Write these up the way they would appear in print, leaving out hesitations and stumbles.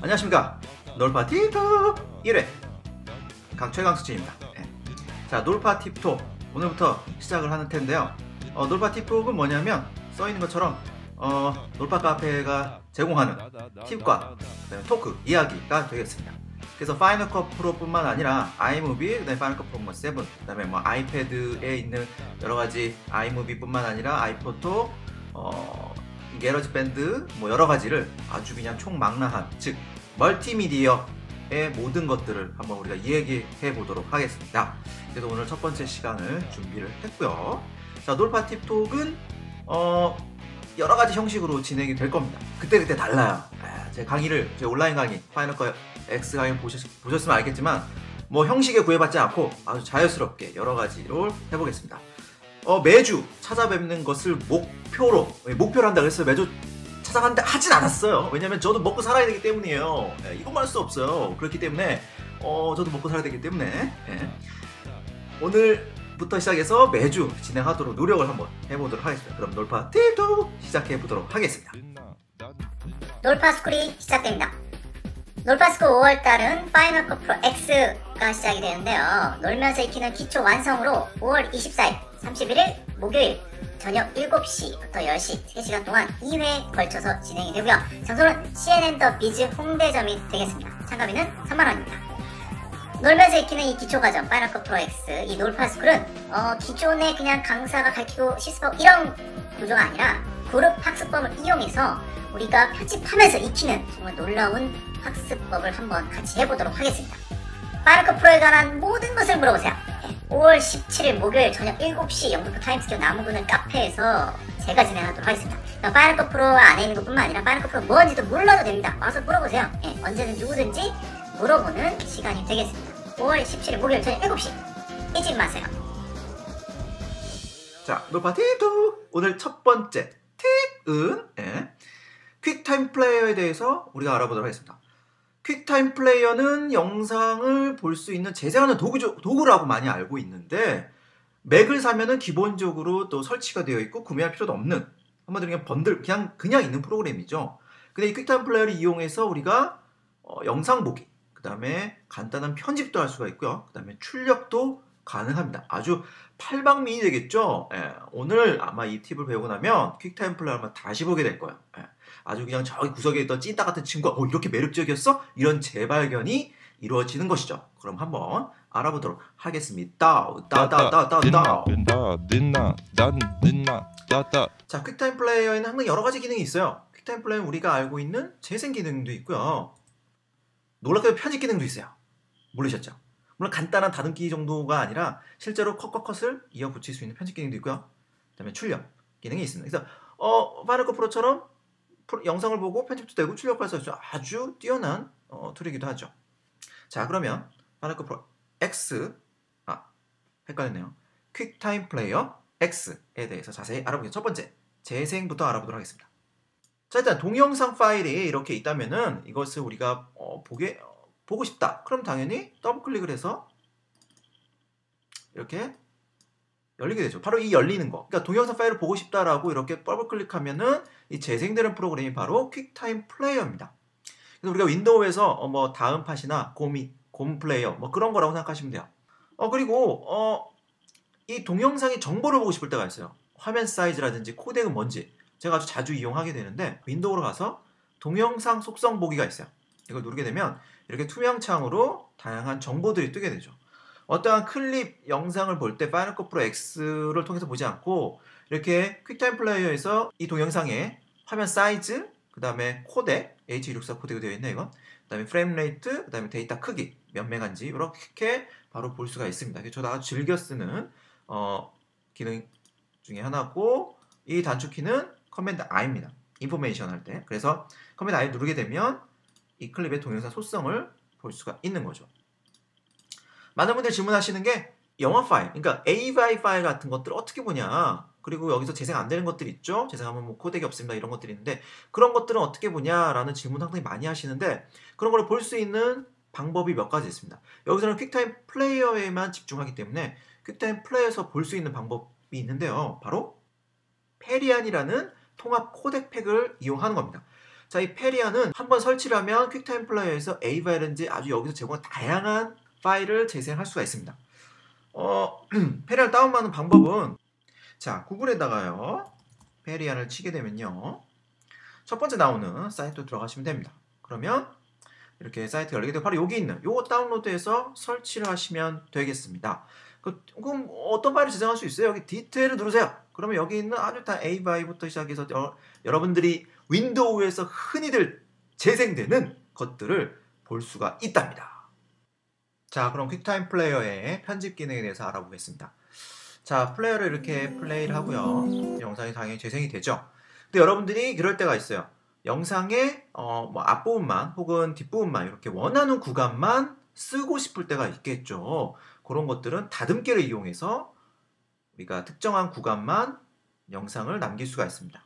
안녕하십니까. 놀파팁톡 1회 최강수진입니다. 자, 놀파팁톡 오늘부터 시작을 하는 텐데요. 놀파팁톡은 뭐냐면 써있는 것처럼 놀파 카페가 제공하는 팁과 토크, 이야기가 되겠습니다. 그래서 파이널 컷 프로뿐만 아니라 아이무비, 그다음에 파이널 컷 프로 7, 그다음에 뭐 아이패드에 있는 여러가지 아이무비뿐만 아니라 아이포토, 게러지 밴드 뭐 여러가지를 아주 그냥 총망라한, 즉 멀티미디어의 모든 것들을 한번 우리가 이야기해 보도록 하겠습니다. 그래서 오늘 첫 번째 시간을 준비를 했고요. 자, 놀파 팁톡은 여러가지 형식으로 진행이 될 겁니다. 그때그때 달라요. 제 강의를, 제 온라인 강의, 파이널 컷 X 강의 보셨으면 알겠지만 뭐 형식에 구애받지 않고 아주 자연스럽게 여러가지로 해보겠습니다. 매주 찾아뵙는 것을 목표로 한다 그랬어요. 매주 찾아간다 하진 않았어요. 왜냐면 저도 먹고 살아야 되기 때문이에요. 이것만 할 수 없어요. 그렇기 때문에 저도 먹고 살아야 되기 때문에 오늘부터 시작해서 매주 진행하도록 노력을 한번 해보도록 하겠습니다. 그럼 놀파 팁톡 시작해보도록 하겠습니다. 놀파 스쿨이 시작됩니다. 놀파 스쿨 5월달은 파이널 컷 프로 X가 시작이 되는데요. 놀면서 익히는 기초 완성으로 5월 24일 31일 목요일 저녁 7시부터 10시 3시간 동안 2회에 걸쳐서 진행이 되고요. 장소는 CNN 더 비즈 홍대점이 되겠습니다. 참가비는 3만원입니다. 놀면서 익히는 이 기초과정 파이널 컷 프로 X, 이 놀파 스쿨은 기존에 그냥 강사가 가르치고 실습하고 이런 구조가 아니라 그룹 학습법을 이용해서 우리가 편집하면서 익히는 정말 놀라운 학습법을 한번 같이 해보도록 하겠습니다. 파이널 컷 프로에 관한 모든 것을 물어보세요. 5월 17일 목요일 저녁 7시 영등포 타임스퀘어 나무구는 카페에서 제가 진행하도록 하겠습니다. 파이널 컷 프로 안에 있는 것뿐만 아니라 파이널 컷 프로 뭔지도 몰라도 됩니다. 와서 물어보세요. 언제든 누구든지 물어보는 시간이 되겠습니다. 5월 17일 목요일 저녁 7시 잊지 마세요. 자, 놀파 팁톡 오늘 첫 번째 팁은 퀵타임 플레이어에 대해서 우리가 알아보도록 하겠습니다. 퀵타임 플레이어는 영상을 볼 수 있는 재생하는 도구라고 많이 알고 있는데, 맥을 사면은 기본적으로 또 설치가 되어 있고 구매할 필요도 없는, 한마디로 그냥 번들, 그냥 있는 프로그램이죠. 근데 이 퀵타임 플레이어를 이용해서 우리가 영상 보기, 그 다음에 간단한 편집도 할 수가 있고요. 그 다음에 출력도 가능합니다. 아주 팔방미인이 되겠죠. 오늘 아마 이 팁을 배우고 나면 퀵타임 플레이어를 한번 다시 보게 될 거예요. 아주 그냥 저기 구석에 있던 찐따 같은 친구가 이렇게 매력적이었어? 이런 재발견이 이루어지는 것이죠. 그럼 한번 알아보도록 하겠습니다. 자, 퀵타임 플레이어에는 항상 여러 가지 기능이 있어요. 퀵타임 플레이어는 우리가 알고 있는 재생 기능도 있고요. 놀랍게도 편집 기능도 있어요. 모르셨죠? 물론 간단한 다듬기 정도가 아니라 실제로 컷을 이어 붙일 수 있는 편집 기능도 있고요. 그 다음에 출력 기능이 있습니다. 그래서 파이널 컷 프로처럼 영상을 보고 편집도 되고 출력할 수 있는 아주 뛰어난 툴이기도 하죠. 자, 그러면 파이널 컷 프로 X, 헷갈렸네요. 퀵타임 플레이어 X에 대해서 자세히 알아보겠습니다. 첫 번째, 재생부터 알아보도록 하겠습니다. 자, 일단 동영상 파일이 이렇게 있다면은 이것을 우리가 보고 싶다. 그럼 당연히 더블 클릭을 해서 이렇게 열리게 되죠. 바로 이 열리는 거. 그러니까 동영상 파일을 보고 싶다라고 이렇게 더블 클릭하면은 이 재생되는 프로그램이 바로 퀵타임 플레이어입니다. 그래서 우리가 윈도우에서 뭐 다음 팟이나 곰 플레이어 뭐 그런 거라고 생각하시면 돼요. 그리고 이 동영상의 정보를 보고 싶을 때가 있어요. 화면 사이즈라든지 코덱은 뭔지 제가 아주 자주 이용하게 되는데, 윈도우로 가서 동영상 속성 보기가 있어요. 이걸 누르게 되면 이렇게 투명 창으로 다양한 정보들이 뜨게 되죠. 어떠한 클립 영상을 볼 때 파이널 컷 프로 X를 통해서 보지 않고 이렇게 퀵타임 플레이어에서 이 동영상의 화면 사이즈, 그 다음에 코덱, H264 코덱이 되어 있네 이건. 그 다음에 프레임 레이트, 그 다음에 데이터 크기 몇 메가인지 이렇게 바로 볼 수가 있습니다. 저도 아주 즐겨 쓰는 기능 중에 하나고, 이 단축키는 커맨드 I입니다. 인포메이션 할 때. 그래서 커맨드 I 누르게 되면 이 클립의 동영상 소성을 볼 수가 있는 거죠. 많은 분들이 질문하시는 게 영화 파일, 그러니까 AVI 파일 같은 것들을 어떻게 보냐, 그리고 여기서 재생 안 되는 것들 있죠? 재생하면 뭐 코덱이 없습니다. 이런 것들이 있는데 그런 것들은 어떻게 보냐라는 질문 상당히 많이 하시는데 그런 걸 볼 수 있는 방법이 몇 가지 있습니다. 여기서는 퀵타임 플레이어에만 집중하기 때문에 퀵타임 플레이어에서 볼 수 있는 방법이 있는데요. 바로 페리안이라는 통합 코덱 팩을 이용하는 겁니다. 자, 이 페리안은 한번 설치를 하면 퀵타임 플레이어에서 A 파일인지 아주 여기서 제공한 다양한 파일을 재생할 수가 있습니다. 페리안 다운받는 방법은 자, 구글에다가요. 페리안을 치게 되면요. 첫 번째 나오는 사이트로 들어가시면 됩니다. 그러면 이렇게 사이트가 열리게 되고 바로 여기 있는 요거 다운로드해서 설치를 하시면 되겠습니다. 그럼 어떤 파일을 저장할 수 있어요? 여기 디테일을 누르세요. 그러면 여기 있는 아주 다 AVI부터 시작해서 여러분들이 윈도우에서 흔히들 재생되는 것들을 볼 수가 있답니다. 자, 그럼 퀵타임 플레이어의 편집 기능에 대해서 알아보겠습니다. 자, 플레이어를 이렇게 플레이를 하고요. 영상이 당연히 재생이 되죠. 근데 여러분들이 그럴 때가 있어요. 영상의 뭐 앞부분만 혹은 뒷부분만 이렇게 원하는 구간만 쓰고 싶을 때가 있겠죠. 그런 것들은 다듬기를 이용해서 우리가 특정한 구간만 영상을 남길 수가 있습니다.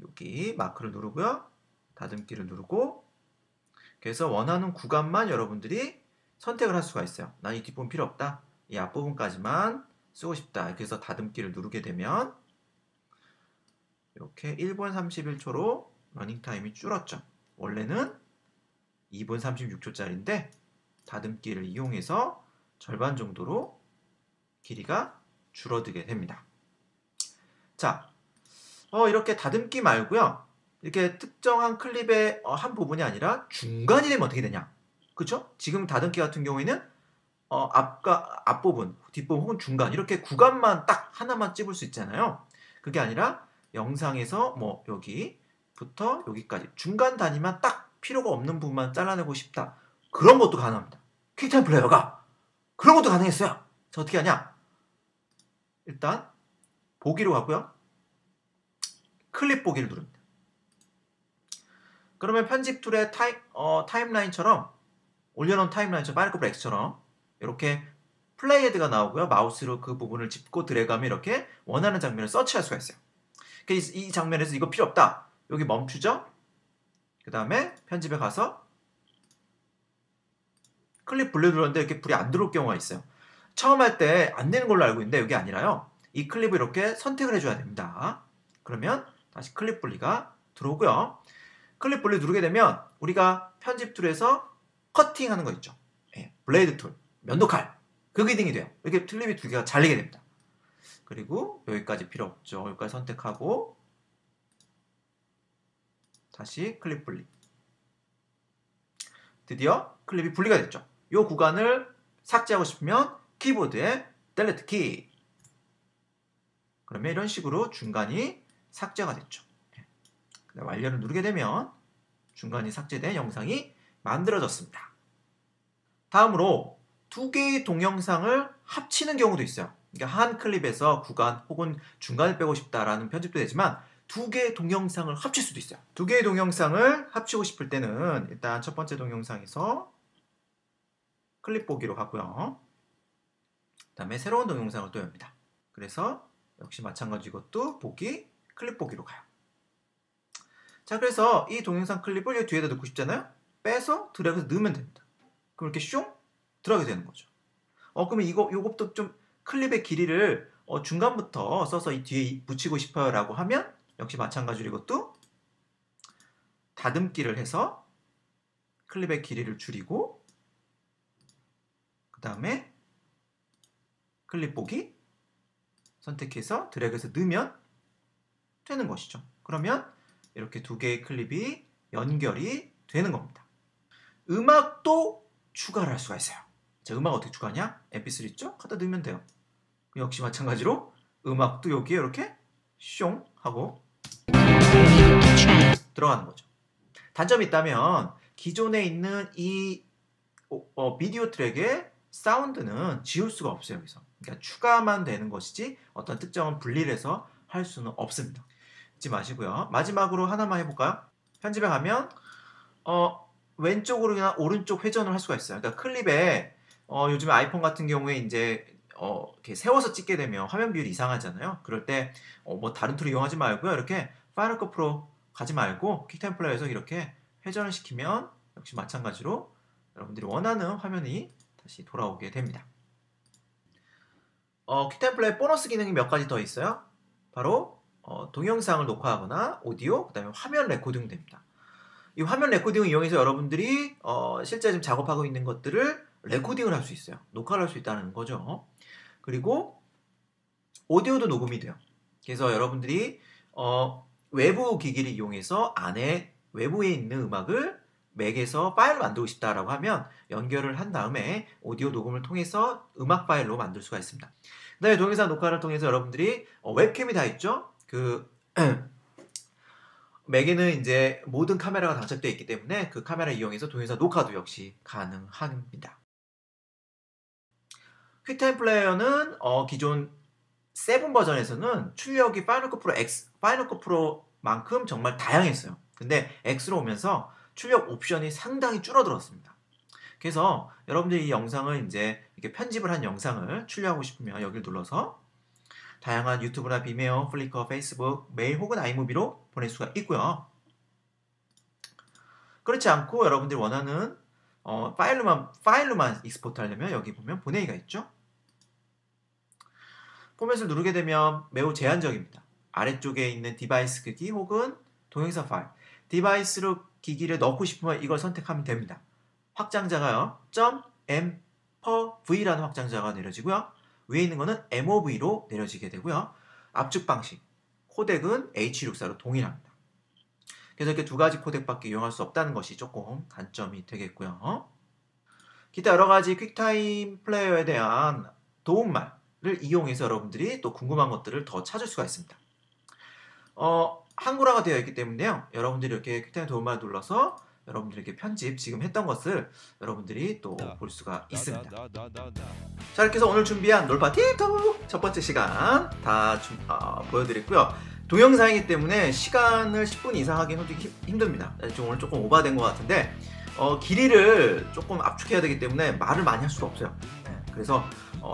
여기 마크를 누르고요. 다듬기를 누르고 그래서 원하는 구간만 여러분들이 선택을 할 수가 있어요. 난 이 뒷부분 필요 없다. 이 앞부분까지만 쓰고 싶다. 이렇게 해서 다듬기를 누르게 되면 이렇게 1분 31초로 러닝타임이 줄었죠. 원래는 2분 36초짜리인데 다듬기를 이용해서 절반 정도로 길이가 줄어들게 됩니다. 자, 이렇게 다듬기 말고요. 이렇게 특정한 클립의 한 부분이 아니라 중간이 되면 어떻게 되냐? 그렇죠? 지금 다듬기 같은 경우에는 앞부분, 뒷부분 혹은 중간 이렇게 구간만 딱 하나만 찝을 수 있잖아요. 그게 아니라 영상에서 뭐 여기부터 여기까지 중간 단위만 딱 필요가 없는 부분만 잘라내고 싶다. 그런 것도 가능합니다. 퀵타임 플레이어가 그런 것도 가능했어요. 자, 어떻게 하냐? 일단 보기로 가고요. 클립 보기를 누릅니다. 그러면 편집 툴의 타임라인처럼 올려놓은 타임라인처럼 파이널 X처럼 이렇게 플레이 헤드가 나오고요. 마우스로 그 부분을 짚고 드래그하면 이렇게 원하는 장면을 서치할 수가 있어요. 이 장면에서 이거 필요 없다. 여기 멈추죠? 그 다음에 편집에 가서 클립 불려 눌렀는데 이렇게 불이 안 들어올 경우가 있어요. 처음 할 때 안 되는 걸로 알고 있는데 여기 아니라요. 이 클립을 이렇게 선택을 해줘야 됩니다. 그러면 다시 클립 분리가 들어오고요. 클립 분리 누르게 되면 우리가 편집 툴에서 커팅하는 거 있죠. 블레이드 툴, 면도칼 그 기능이 돼요. 이렇게 클립이 두 개가 잘리게 됩니다. 그리고 여기까지 필요 없죠. 여기까지 선택하고 다시 클립 분리. 드디어 클립이 분리가 됐죠. 이 구간을 삭제하고 싶으면 키보드에 델리트 키. 그러면 이런 식으로 중간이 삭제가 됐죠. 완료를 누르게 되면 중간이 삭제된 영상이 만들어졌습니다. 다음으로 두 개의 동영상을 합치는 경우도 있어요. 그러니까 한 클립에서 구간 혹은 중간을 빼고 싶다라는 편집도 되지만 두 개의 동영상을 합칠 수도 있어요. 두 개의 동영상을 합치고 싶을 때는 일단 첫 번째 동영상에서 클립 보기로 가고요. 그 다음에 새로운 동영상을 또 엽니다. 그래서 역시 마찬가지 이것도 보기, 클립 보기로 가요. 자, 그래서 이 동영상 클립을 여기 뒤에다 넣고 싶잖아요. 빼서 드래그해서 넣으면 됩니다. 그럼 이렇게 슝 들어가게 되는 거죠. 그러면 요것도 좀 클립의 길이를 중간부터 써서 이 뒤에 붙이고 싶어요 라고 하면 역시 마찬가지로 이것도 다듬기를 해서 클립의 길이를 줄이고 그 다음에 클립 보기 선택해서 드래그해서 넣으면 되는 것이죠. 그러면 이렇게 두 개의 클립이 연결이 되는 겁니다. 음악도 추가를 할 수가 있어요. 자, 음악 어떻게 추가하냐? mp3 있죠? 갖다 넣으면 돼요. 역시 마찬가지로 음악도 여기에 이렇게 숑 하고 들어가는 거죠. 단점이 있다면 기존에 있는 이 비디오 트랙의 사운드는 지울 수가 없어요. 여기서. 그러니까 추가만 되는 것이지 어떤 특정한 분리를 해서 할 수는 없습니다. 잊지 마시고요. 마지막으로 하나만 해볼까요? 편집에 가면 왼쪽으로나 오른쪽 회전을 할 수가 있어요. 그러니까 클립에 요즘에 아이폰 같은 경우에 이제 이렇게 세워서 찍게 되면 화면 비율이 이상하잖아요. 그럴 때 뭐 다른 툴 이용하지 말고요. 이렇게 파이널 컷 프로 가지 말고 퀵타임 플레이어에서 이렇게 회전을 시키면 역시 마찬가지로 여러분들이 원하는 화면이 다시 돌아오게 됩니다. 퀵타임 플레이 보너스 기능이 몇 가지 더 있어요. 바로 동영상을 녹화하거나 오디오, 그 다음에 화면 레코딩 됩니다. 이 화면 레코딩을 이용해서 여러분들이 실제 지금 작업하고 있는 것들을 레코딩을 할 수 있어요. 녹화를 할 수 있다는 거죠. 그리고 오디오도 녹음이 돼요. 그래서 여러분들이 외부 기기를 이용해서 안에 외부에 있는 음악을 맥에서 파일로 만들고 싶다라고 하면 연결을 한 다음에 오디오 녹음을 통해서 음악 파일로 만들 수가 있습니다. 그 다음에 동영상 녹화를 통해서 여러분들이 웹캠이 다 있죠. 맥에는 이제 모든 카메라가 장착되어 있기 때문에 그 카메라 이용해서 동영상 녹화도 역시 가능합니다. 퀵타임 플레이어는 기존 7 버전에서는 출력이 파이널 컷 프로 X, 파이널 컷 프로만큼 정말 다양했어요. 근데 X로 오면서 출력 옵션이 상당히 줄어들었습니다. 그래서 여러분들이 이 영상을 이제 이렇게 편집을 한 영상을 출력하고 싶으면 여기를 눌러서 다양한 유튜브나 비메오, 플리커, 페이스북, 메일 혹은 아이무비로 보낼 수가 있고요. 그렇지 않고 여러분들이 원하는 파일로만 익스포트 하려면 여기 보면 보내기가 있죠. 포맷을 누르게 되면 매우 제한적입니다. 아래쪽에 있는 디바이스 크기 혹은 동영상 파일, 디바이스로 기기를 넣고 싶으면 이걸 선택하면 됩니다. 확장자가요, .m/v라는 확장자가 내려지고요. 위에 있는 거는 MOV로 내려지게 되고요. 압축 방식, 코덱은 H264로 동일합니다. 그래서 이렇게 두 가지 코덱밖에 이용할 수 없다는 것이 조금 단점이 되겠고요. 기타 여러 가지 퀵타임 플레이어에 대한 도움말을 이용해서 여러분들이 또 궁금한 것들을 더 찾을 수가 있습니다. 한글화가 되어 있기 때문에요. 여러분들이 이렇게 퀵타임 도움말 눌러서 여러분들에게 편집 지금 했던 것을 여러분들이 또 볼 수가 있습니다. 자, 이렇게 해서 오늘 준비한 놀파티토 첫 번째 시간 다 보여드렸고요. 동영상이기 때문에 시간을 10분 이상 하기는 솔직히 힘듭니다. 오늘 조금 오버된 것 같은데 길이를 조금 압축해야 되기 때문에 말을 많이 할 수가 없어요. 그래서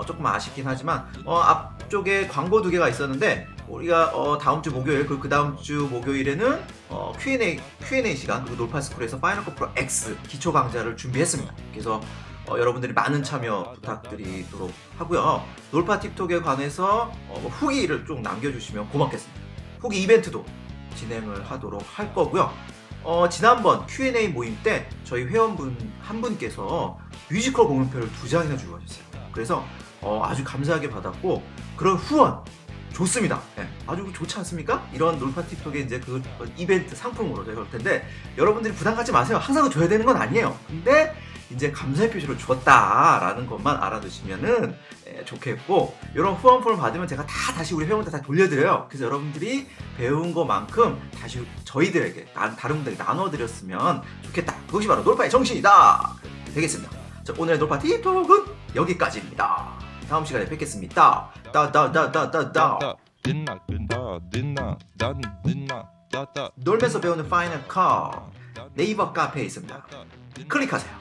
조금 아쉽긴 하지만 앞쪽에 광고 2개가 있었는데 우리가 다음 주 목요일 그 다음 주 목요일에는 Q&A 시간 그리고 놀파스쿨에서 파이널 컷 프로 X 기초 강좌를 준비했습니다. 그래서 여러분들이 많은 참여 부탁드리도록 하고요. 놀파 틱톡에 관해서 후기를 좀 남겨주시면 고맙겠습니다. 후기 이벤트도 진행을 하도록 할 거고요. 지난번 Q&A 모임 때 저희 회원분 한 분께서 뮤지컬 공연표를 2장이나 주고 가셨어요. 그래서 아주 감사하게 받았고 그런 후원 좋습니다. 네, 아주 좋지 않습니까? 이런 놀파 틱톡의 이제 그 이벤트 상품으로 제가 볼 텐데 여러분들이 부담 갖지 마세요. 항상 줘야 되는 건 아니에요. 근데 이제 감사의 표시로 줬다라는 것만 알아두시면은 좋겠고 이런 후원 폼을 받으면 제가 다시 우리 회원들 다 돌려드려요. 그래서 여러분들이 배운 것만큼 다시 저희들에게 다른 분들에게 나눠드렸으면 좋겠다. 그것이 바로 놀파의 정신이다. 되겠습니다. 자, 오늘의 놀파 틱톡은 여기까지입니다. 다음 시간에 뵙겠습니다. 놀면서 배우는 파이널 컷 네이버 카페에 있습니다. 클릭하세요.